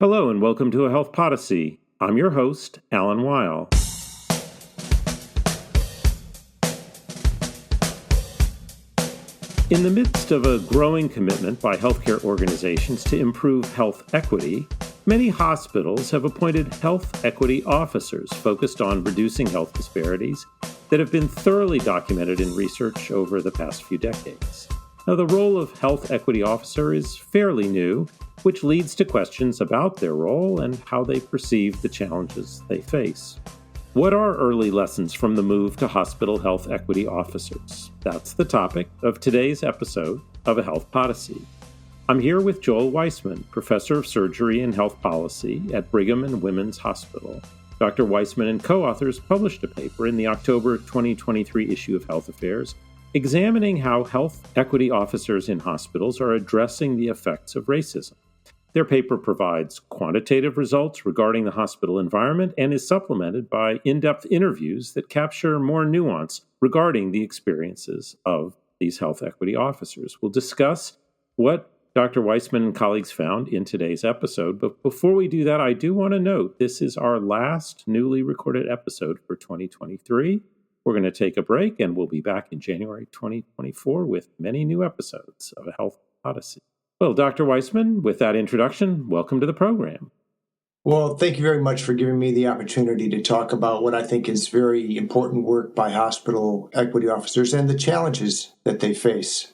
Hello and welcome to a Health Podyssey. I'm your host, Alan Weil. In the midst of a growing commitment by healthcare organizations to improve health equity, many hospitals have appointed health equity officers focused on reducing health disparities that have been thoroughly documented in research over the past few decades. Now, the role of health equity officer is fairly new, which leads to questions about their role and how they perceive the challenges they face. What are early lessons from the move to hospital health equity officers? That's the topic of today's episode of A Health Podyssey. I'm here with Joel Weissman, Professor of Surgery and Health Policy at Brigham and Women's Hospital. Dr. Weissman and co-authors published a paper in the October 2023 issue of Health Affairs examining how health equity officers in hospitals are addressing the effects of racism. Their paper provides quantitative results regarding the hospital environment and is supplemented by in-depth interviews that capture more nuance regarding the experiences of these health equity officers. We'll discuss what Dr. Weissman and colleagues found in today's episode, but before we do that, I do want to note this is our last newly recorded episode for 2023. We're going to take a break, and we'll be back in January 2024 with many new episodes of A Health Podyssey. Well, Dr. Weissman, with that introduction, welcome to the program. Well, thank you very much for giving me the opportunity to talk about what I think is very important work by hospital equity officers and the challenges that they face.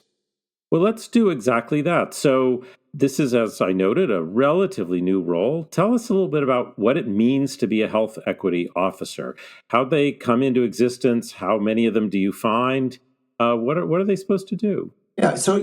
Well, let's do exactly that. So this is, as I noted, a relatively new role. Tell us a little bit about what it means to be a health equity officer, how they come into existence, how many of them do you find, what are they supposed to do? Yeah, so,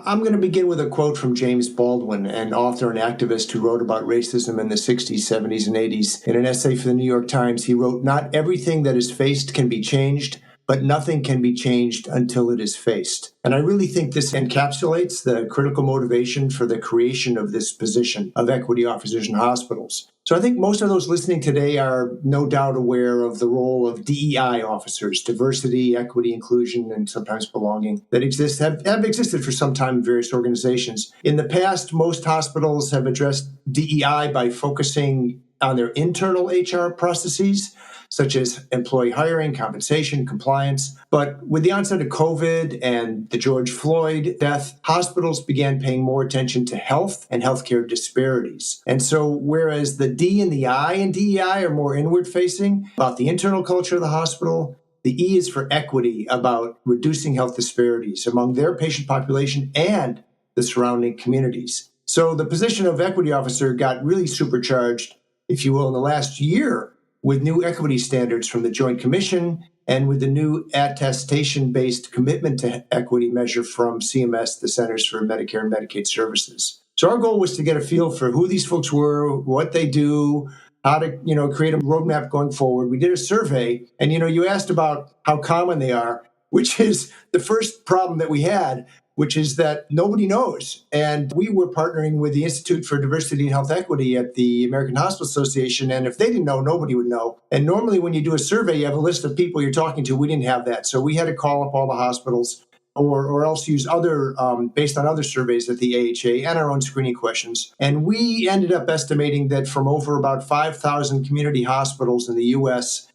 I'm going to begin with a quote from James Baldwin, an author and activist who wrote about racism in the 60s, 70s, and 80s. In an essay for the New York Times, he wrote, "Not everything that is faced can be changed, but nothing can be changed until it is faced." And I really think this encapsulates the critical motivation for the creation of this position of equity officers in hospitals. So I think most of those listening today are no doubt aware of the role of DEI officers, diversity, equity, inclusion, and sometimes belonging, that have existed for some time in various organizations. In the past, most hospitals have addressed DEI by focusing on their internal HR processes, such as employee hiring, compensation, compliance. But with the onset of COVID and the George Floyd death, hospitals began paying more attention to health and healthcare disparities. And so whereas the D and the I in DEI are more inward-facing, about the internal culture of the hospital, the E is for equity, about reducing health disparities among their patient population and the surrounding communities. So the position of equity officer got really supercharged, if you will, in the last year, with new equity standards from the Joint Commission and with the new attestation-based commitment to equity measure from CMS, the Centers for Medicare and Medicaid Services. So our goal was to get a feel for who these folks were, what they do, how to, create a roadmap going forward. We did a survey, and, you asked about how common they are, which is the first problem that we had, which is that nobody knows. And we were partnering with the Institute for Diversity and Health Equity at the American Hospital Association. And if they didn't know, nobody would know. And normally when you do a survey, you have a list of people you're talking to. We didn't have that. So we had to call up all the hospitals or else use other, based on other surveys at the AHA and our own screening questions. And we ended up estimating that from over about 5,000 community hospitals in the U.S.,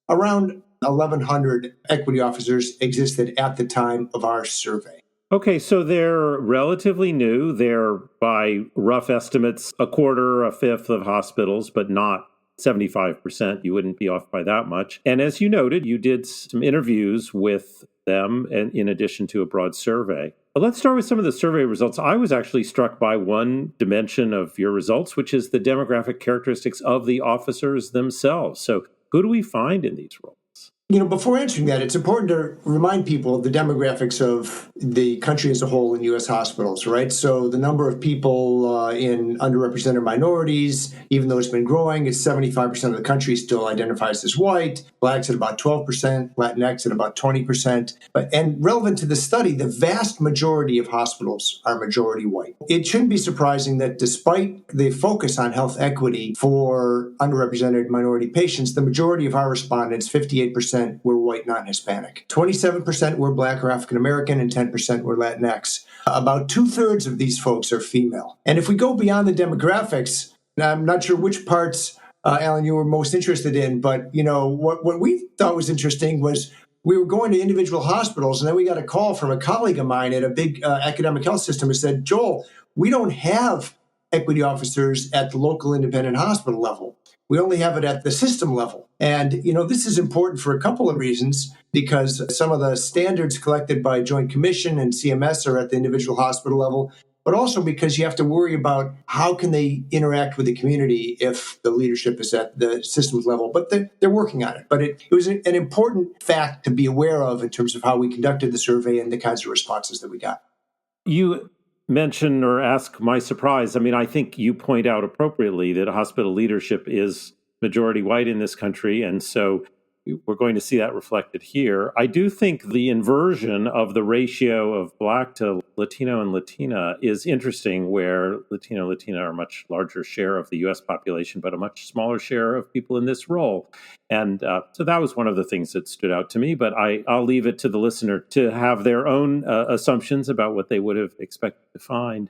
around 1,100 equity officers existed at the time of our survey. Okay, so they're relatively new. They're, by rough estimates, a quarter, a fifth of hospitals, but not 75%. You wouldn't be off by that much. And as you noted, you did some interviews with them, and in addition to a broad survey. But let's start with some of the survey results. I was actually struck by one dimension of your results, which is the demographic characteristics of the officers themselves. So who do we find in these roles? Before answering that, it's important to remind people of the demographics of the country as a whole in U.S. hospitals, right? So the number of people in underrepresented minorities, even though it's been growing, it's 75% of the country still identifies as white, blacks at about 12%, Latinx at about 20%. And relevant to the study, the vast majority of hospitals are majority white. It shouldn't be surprising that despite the focus on health equity for underrepresented minority patients, the majority of our respondents, 58%, were white, non-Hispanic. 27% were Black or African American, and 10% were Latinx. About 2/3 of these folks are female. And if we go beyond the demographics, And I'm not sure which parts, Alan, you were most interested in, but what we thought was interesting was we were going to individual hospitals, and then we got a call from a colleague of mine at a big academic health system who said, Joel, we don't have equity officers at the local independent hospital level. We only have it at the system level. And, this is important for a couple of reasons, because some of the standards collected by Joint Commission and CMS are at the individual hospital level, but also because you have to worry about how can they interact with the community if the leadership is at the systems level. But they're working on it. But it was an important fact to be aware of in terms of how we conducted the survey and the kinds of responses that we got. You mention or ask my surprise. I mean, I think you point out appropriately that hospital leadership is majority white in this country, and so we're going to see that reflected here. I do think the inversion of the ratio of Black to Latino and Latina is interesting, where Latina are a much larger share of the U.S. population, but a much smaller share of people in this role. And so that was one of the things that stood out to me, but I'll leave it to the listener to have their own assumptions about what they would have expected to find.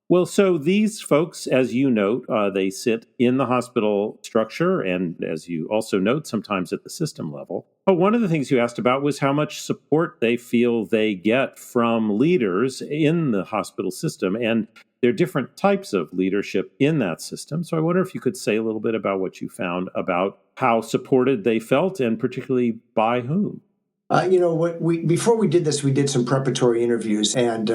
Well, so these folks, as you note, they sit in the hospital structure, and as you also note, sometimes at the system level. But one of the things you asked about was how much support they feel they get from leaders in the hospital system, and there are different types of leadership in that system. So I wonder if you could say a little bit about what you found about how supported they felt, and particularly by whom. Before we did this, we did some preparatory interviews, and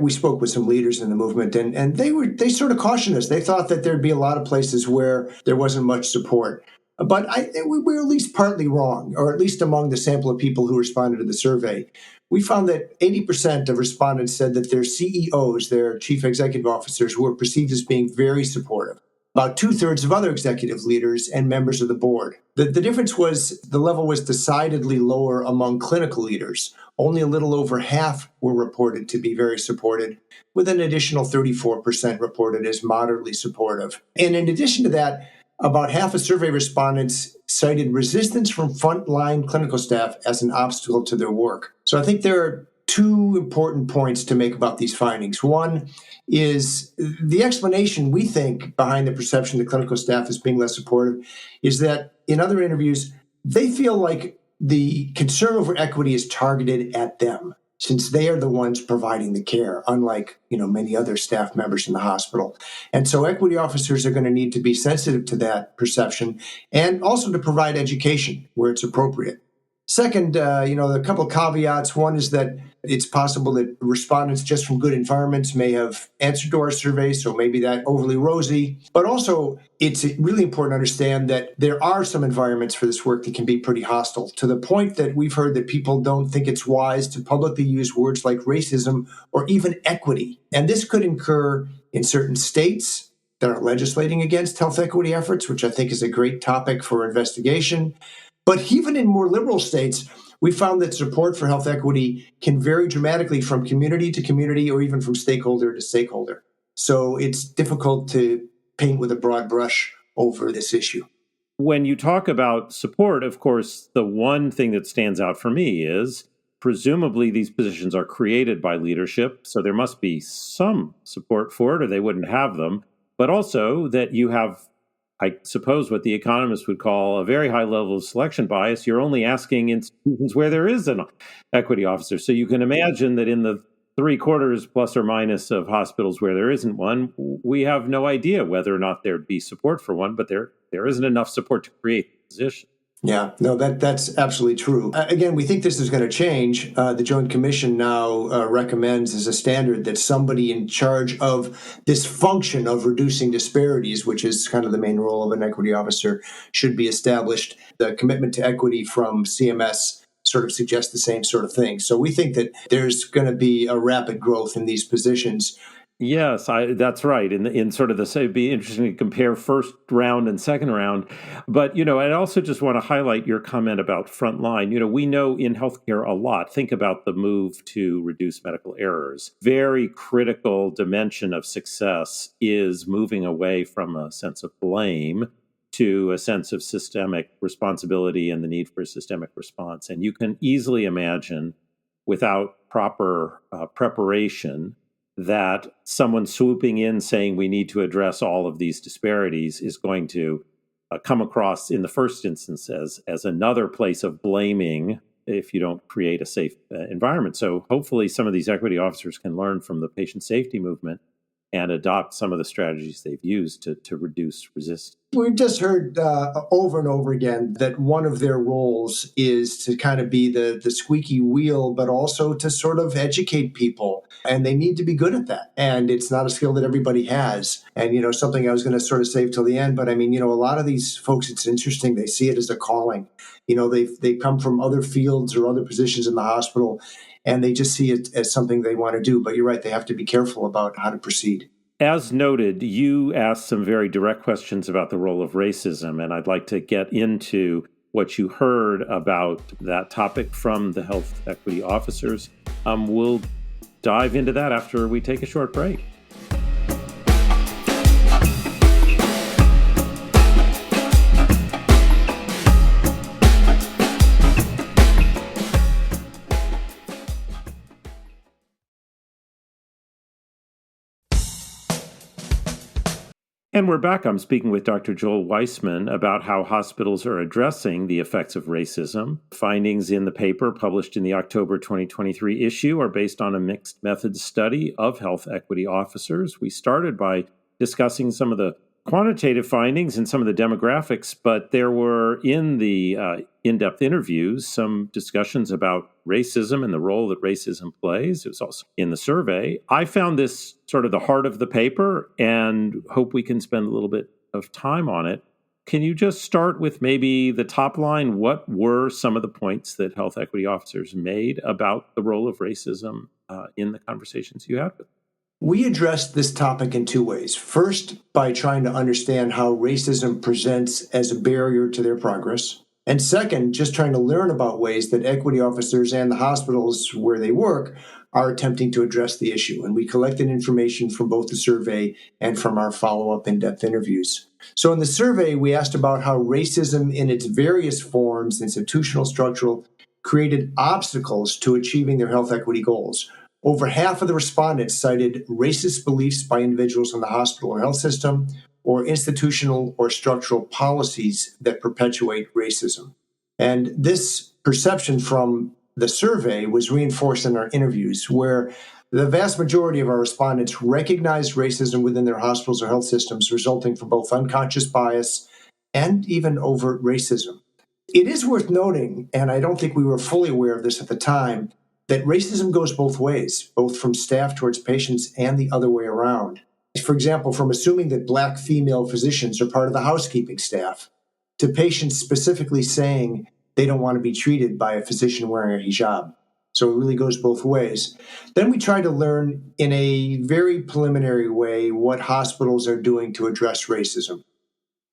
we spoke with some leaders in the movement, and they sort of cautioned us. They thought that there'd be a lot of places where there wasn't much support, but we were at least partly wrong, or at least among the sample of people who responded to the survey. We found that 80% of respondents said that their CEOs, their chief executive officers, were perceived as being very supportive. About 2/3 of other executive leaders and members of the board. The difference was the level was decidedly lower among clinical leaders. Only a little over half were reported to be very supported, with an additional 34% reported as moderately supportive. And in addition to that, about half of survey respondents cited resistance from frontline clinical staff as an obstacle to their work. So I think there are two important points to make about these findings. One is the explanation, we think, behind the perception that clinical staff is being less supportive is that in other interviews, they feel like the concern over equity is targeted at them, since they are the ones providing the care, unlike many other staff members in the hospital. And so equity officers are going to need to be sensitive to that perception, and also to provide education where it's appropriate. Second, a couple of caveats. One is that it's possible that respondents just from good environments may have answered to our survey, so maybe that overly rosy. But also, it's really important to understand that there are some environments for this work that can be pretty hostile, to the point that we've heard that people don't think it's wise to publicly use words like racism or even equity. And this could occur in certain states that are legislating against health equity efforts, which I think is a great topic for investigation. But even in more liberal states, we found that support for health equity can vary dramatically from community to community, or even from stakeholder to stakeholder. So it's difficult to paint with a broad brush over this issue. When you talk about support, of course, the one thing that stands out for me is presumably these positions are created by leadership, so there must be some support for it, or they wouldn't have them. But also that you have, I suppose, what the economists would call a very high level of selection bias. You're only asking institutions where there is an equity officer. So you can imagine that in the 3/4 plus or minus of hospitals where there isn't one, we have no idea whether or not there'd be support for one, but there isn't enough support to create the position. Yeah, no, that's absolutely true. Again, we think this is going to change. The Joint Commission now recommends as a standard that somebody in charge of this function of reducing disparities, which is kind of the main role of an equity officer, should be established. The commitment to equity from CMS sort of suggests the same sort of thing. So we think that there's going to be a rapid growth in these positions. Yes, that's right. In sort of the say, it'd be interesting to compare first round and second round. But, I also just want to highlight your comment about frontline. We know in healthcare a lot. Think about the move to reduce medical errors. Very critical dimension of success is moving away from a sense of blame to a sense of systemic responsibility and the need for a systemic response. And you can easily imagine, without proper preparation, that someone swooping in saying we need to address all of these disparities is going to come across in the first instance as another place of blaming if you don't create a safe environment. So hopefully some of these equity officers can learn from the patient safety movement and adopt some of the strategies they've used to reduce resistance. We've just heard over and over again that one of their roles is to kind of be the squeaky wheel, but also to sort of educate people. And they need to be good at that. And it's not a skill that everybody has. And, something I was going to sort of save till the end, but I mean, a lot of these folks, it's interesting. They see it as a calling. They come from other fields or other positions in the hospital, and they just see it as something they want to do. But you're right, they have to be careful about how to proceed. As noted, you asked some very direct questions about the role of racism, and I'd like to get into what you heard about that topic from the health equity officers. We'll dive into that after we take a short break. And we're back. I'm speaking with Dr. Joel Weissman about how hospitals are addressing the effects of racism. Findings in the paper published in the October 2023 issue are based on a mixed methods study of health equity officers. We started by discussing some of the quantitative findings and some of the demographics, but there were in the in-depth interviews some discussions about racism and the role that racism plays. It was also in the survey. I found this sort of the heart of the paper and hope we can spend a little bit of time on it. Can you just start with maybe the top line? What were some of the points that health equity officers made about the role of racism in the conversations you had with them? We addressed this topic in two ways. First, by trying to understand how racism presents as a barrier to their progress. And second, just trying to learn about ways that equity officers and the hospitals where they work are attempting to address the issue. And we collected information from both the survey and from our follow-up in-depth interviews. So in the survey, we asked about how racism in its various forms, institutional, structural, created obstacles to achieving their health equity goals. Over half of the respondents cited racist beliefs by individuals in the hospital or health system, or institutional or structural policies that perpetuate racism. And this perception from the survey was reinforced in our interviews, where the vast majority of our respondents recognized racism within their hospitals or health systems, resulting from both unconscious bias and even overt racism. It is worth noting, and I don't think we were fully aware of this at the time, that racism goes both ways, both from staff towards patients and the other way around. For example, from assuming that Black female physicians are part of the housekeeping staff, to patients specifically saying they don't want to be treated by a physician wearing a hijab. So it really goes both ways. Then we try to learn in a very preliminary way what hospitals are doing to address racism.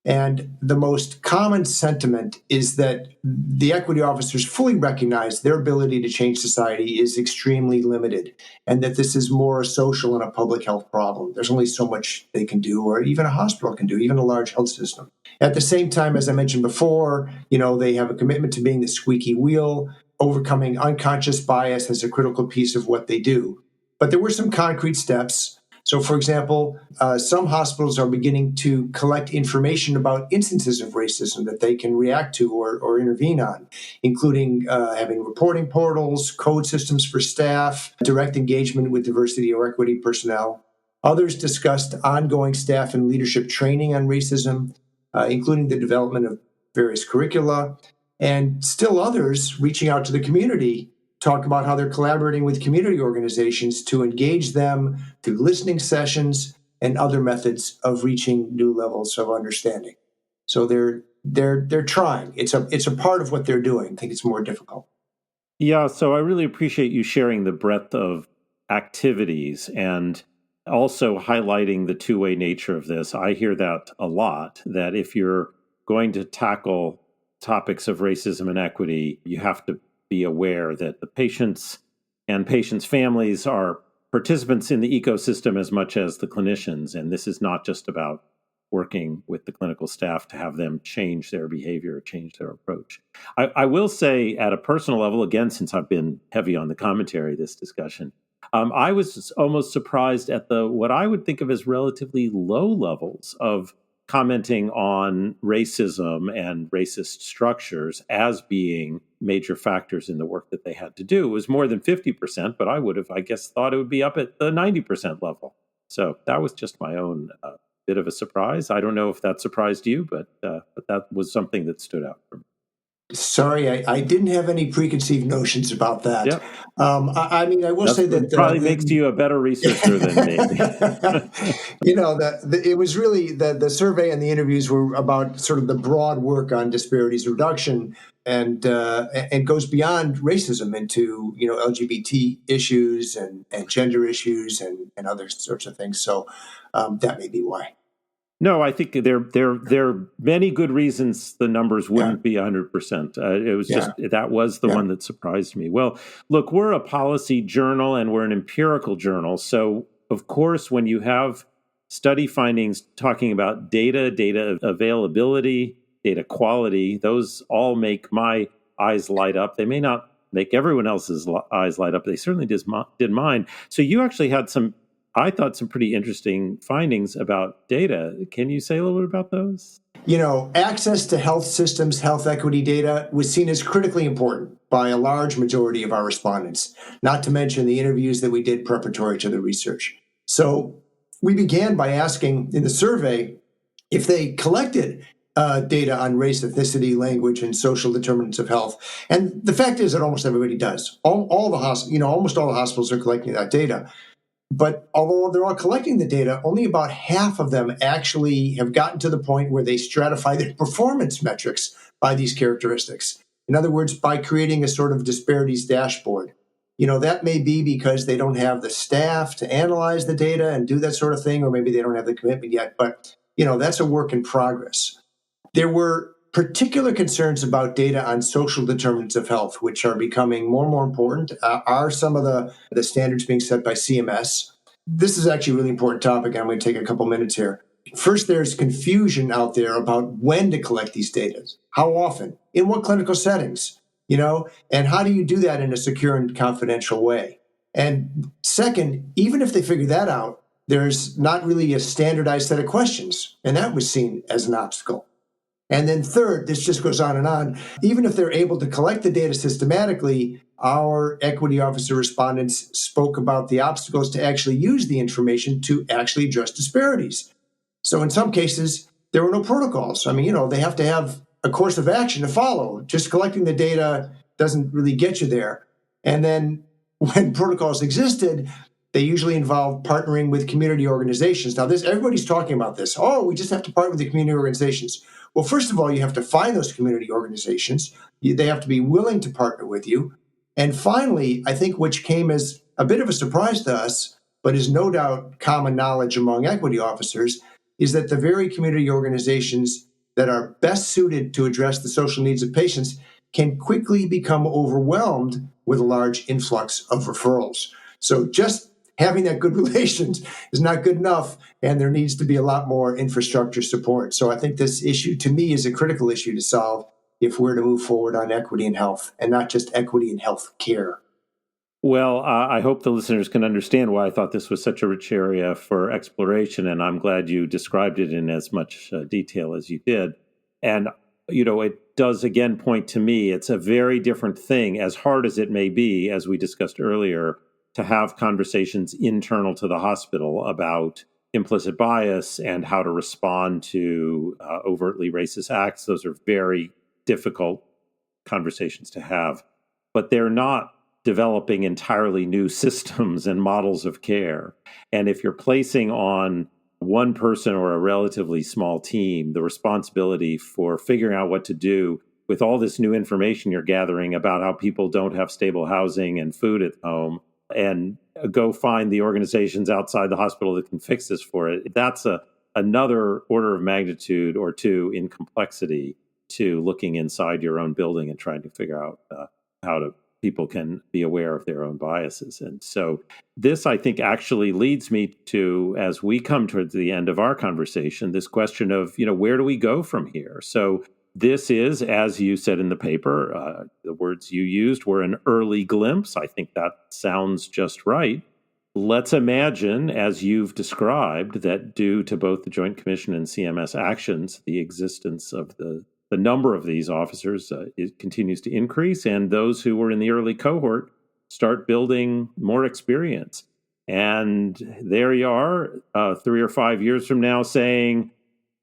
And the most common sentiment is that the equity officers fully recognize their ability to change society is extremely limited, and that this is more a social and a public health problem. There's only so much they can do, or even a hospital can do, even a large health system. At the same time, as I mentioned before, they have a commitment to being the squeaky wheel. Overcoming unconscious bias as a critical piece of what they do. But there were some concrete steps. So, for example, some hospitals are beginning to collect information about instances of racism that they can react to or intervene on, including having reporting portals, code systems for staff, direct engagement with diversity or equity personnel. Others discussed ongoing staff and leadership training on racism, including the development of various curricula, and still others reaching out to the community talk about how they're collaborating with community organizations to engage them through listening sessions and other methods of reaching new levels of understanding. So they're trying. It's a part of what they're doing. I think it's more difficult. Yeah, so I really appreciate you sharing the breadth of activities and also highlighting the two-way nature of this. I hear that a lot, that if you're going to tackle topics of racism and equity, you have to be aware that the patients and patients' families are participants in the ecosystem as much as the clinicians. And this is not just about working with the clinical staff to have them change their behavior, change their approach. I will say at a personal level, again, since I've been heavy on the commentary, this discussion, I was almost surprised at what I would think of as relatively low levels of commenting on racism and racist structures as being major factors in the work that they had to do. It was more than 50%, but I would have, I guess, thought it would be up at the 90% level. So that was just my own bit of a surprise. I don't know if that surprised you, but that was something that stood out for me. Sorry, I didn't have any preconceived notions about that. Yep. I mean, I will say that probably makes you a better researcher than me. It was really the survey and the interviews were about sort of the broad work on disparities reduction, and goes beyond racism into LGBT issues and gender issues and other sorts of things. So that may be why. No, I think there are many good reasons the numbers wouldn't be 100%. It was just that was the one that surprised me. Well, look, we're a policy journal and we're an empirical journal. So, of course, when you have study findings talking about data availability, data quality, those all make my eyes light up. They may not make everyone else's eyes light up. They certainly did mine. So you actually had I thought some pretty interesting findings about data. Can you say a little bit about those? Access to health systems, health equity data was seen as critically important by a large majority of our respondents, not to mention the interviews that we did preparatory to the research. So we began by asking in the survey if they collected data on race, ethnicity, language, and social determinants of health. And the fact is that almost everybody does. Almost all the hospitals are collecting that data. But although they're all collecting the data, only about half of them actually have gotten to the point where they stratify their performance metrics by these characteristics. In other words, by creating a sort of disparities dashboard. That may be because they don't have the staff to analyze the data and do that sort of thing, or maybe they don't have the commitment yet. But, that's a work in progress. There were particular concerns about data on social determinants of health, which are becoming more and more important, are some of the standards being set by CMS. This is actually a really important topic. I'm going to take a couple minutes here. First, there's confusion out there about when to collect these data, how often, in what clinical settings, and how do you do that in a secure and confidential way? And second, even if they figure that out, there's not really a standardized set of questions, and that was seen as an obstacle. And then third, this just goes on and on. Even if they're able to collect the data systematically, our equity officer respondents spoke about the obstacles to actually use the information to actually address disparities. So in some cases, there were no protocols. I mean, they have to have a course of action to follow. Just collecting the data doesn't really get you there. And then when protocols existed, they usually involve partnering with community organizations. Now, everybody's talking about this. Oh, we just have to partner with the community organizations. Well, first of all, you have to find those community organizations. They have to be willing to partner with you. And finally, I think which came as a bit of a surprise to us, but is no doubt common knowledge among equity officers, is that the very community organizations that are best suited to address the social needs of patients can quickly become overwhelmed with a large influx of referrals. So just having that good relations is not good enough, and there needs to be a lot more infrastructure support. So I think this issue, to me, is a critical issue to solve if we're to move forward on equity in health, and not just equity in health care. Well, I hope the listeners can understand why I thought this was such a rich area for exploration, and I'm glad you described it in as much detail as you did. And, it does again point to me, it's a very different thing, as hard as it may be, as we discussed earlier, to have conversations internal to the hospital about implicit bias and how to respond to overtly racist acts. Those are very difficult conversations to have, but they're not developing entirely new systems and models of care. And if you're placing on one person or a relatively small team the responsibility for figuring out what to do with all this new information you're gathering about how people don't have stable housing and food at home, and go find the organizations outside the hospital that can fix this for it, that's another order of magnitude or two in complexity to looking inside your own building and trying to figure out how people can be aware of their own biases. And so this, I think, actually leads me to, as we come towards the end of our conversation, this question of, where do we go from here? So this is, as you said in the paper, the words you used were an early glimpse. I think that sounds just right. let's imagine, as you've described, that due to both the Joint Commission and CMS actions, the existence of the number of these officers it continues to increase, and those who were in the early cohort start building more experience. And there you are, 3 or 5 years from now, saying,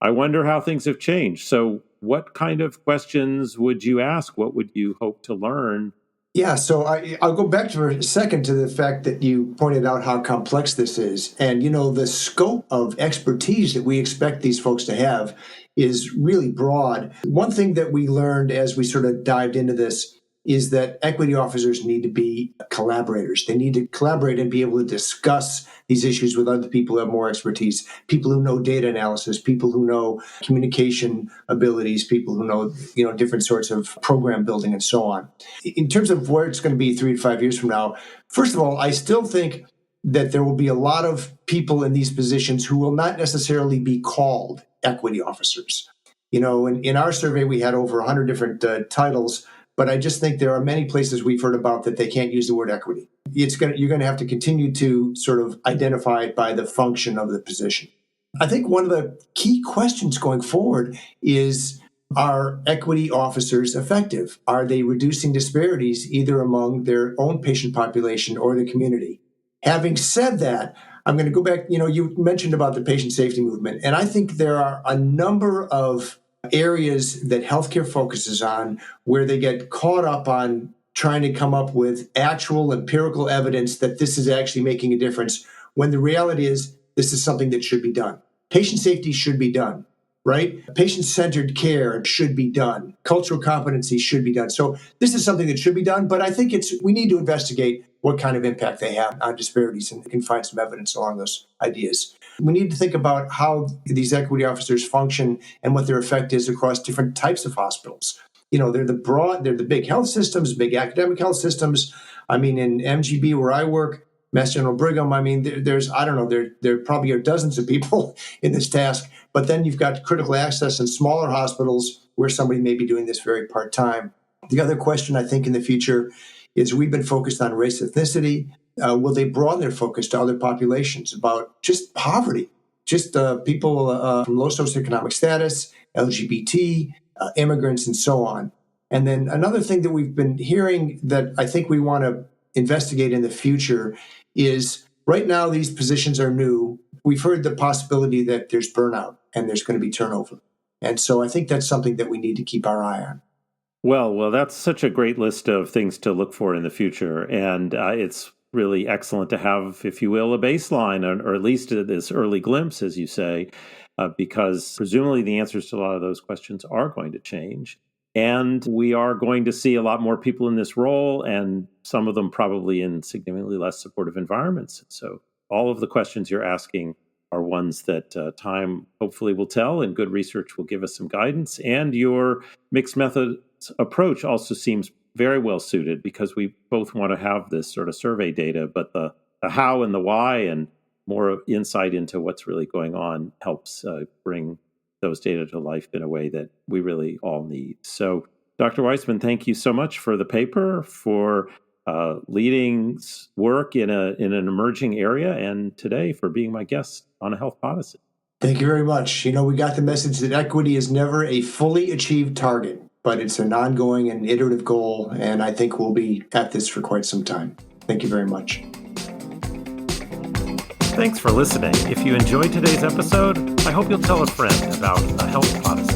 I wonder how things have changed. So what kind of questions would you ask? What would you hope to learn? Yeah, so I'll go back for a second to the fact that you pointed out how complex this is. And, the scope of expertise that we expect these folks to have is really broad. One thing that we learned as we sort of dived into this is that equity officers need to be collaborators. They need to collaborate and be able to discuss these issues with other people who have more expertise, people who know data analysis, people who know communication abilities, people who know, different sorts of program building and so on. In terms of where it's going to be 3 to 5 years from now, first of all, I still think that there will be a lot of people in these positions who will not necessarily be called equity officers. In our survey, we had over 100 different titles, but I just think there are many places we've heard about that they can't use the word equity. You're going to have to continue to sort of identify it by the function of the position. I think one of the key questions going forward is, are equity officers effective? Are they reducing disparities either among their own patient population or the community? Having said that, I'm going to go back, you mentioned about the patient safety movement, and I think there are a number of areas that healthcare focuses on where they get caught up on trying to come up with actual empirical evidence that this is actually making a difference, when the reality is this is something that should be done. Patient safety should be done, right? Patient-centered care should be done. Cultural competency should be done. So this is something that should be done, but I think we need to investigate what kind of impact they have on disparities, and we can find some evidence along those ideas. We need to think about how these equity officers function and what their effect is across different types of hospitals. They're the big health systems, big academic health systems. I mean, in MGB where I work, Mass General Brigham, there probably are dozens of people in this task, but then you've got critical access in smaller hospitals where somebody may be doing this very part-time. The other question I think in the future is, we've been focused on race, ethnicity. Will they broaden their focus to other populations about just poverty, just people from low socioeconomic status, LGBT, immigrants, and so on? And then another thing that we've been hearing that I think we want to investigate in the future is, right now these positions are new. We've heard the possibility that there's burnout and there's going to be turnover. And so I think that's something that we need to keep our eye on. Well, that's such a great list of things to look for in the future. And it's really excellent to have, if you will, a baseline, or at least this early glimpse, as you say, because presumably the answers to a lot of those questions are going to change. And we are going to see a lot more people in this role, and some of them probably in significantly less supportive environments. So all of the questions you're asking are ones that time hopefully will tell, and good research will give us some guidance. And your mixed methods approach also seems very well suited, because we both want to have this sort of survey data, but the how and the why and more insight into what's really going on helps bring those data to life in a way that we really all need. So, Dr. Weissman, thank you so much for the paper, for leading work in an emerging area, and today for being my guest on a Health Podyssey. Thank you very much. We got the message that equity is never a fully achieved target, but it's an ongoing and iterative goal, and I think we'll be at this for quite some time. Thank you very much. Thanks for listening. If you enjoyed today's episode, I hope you'll tell a friend about a Health Podyssey.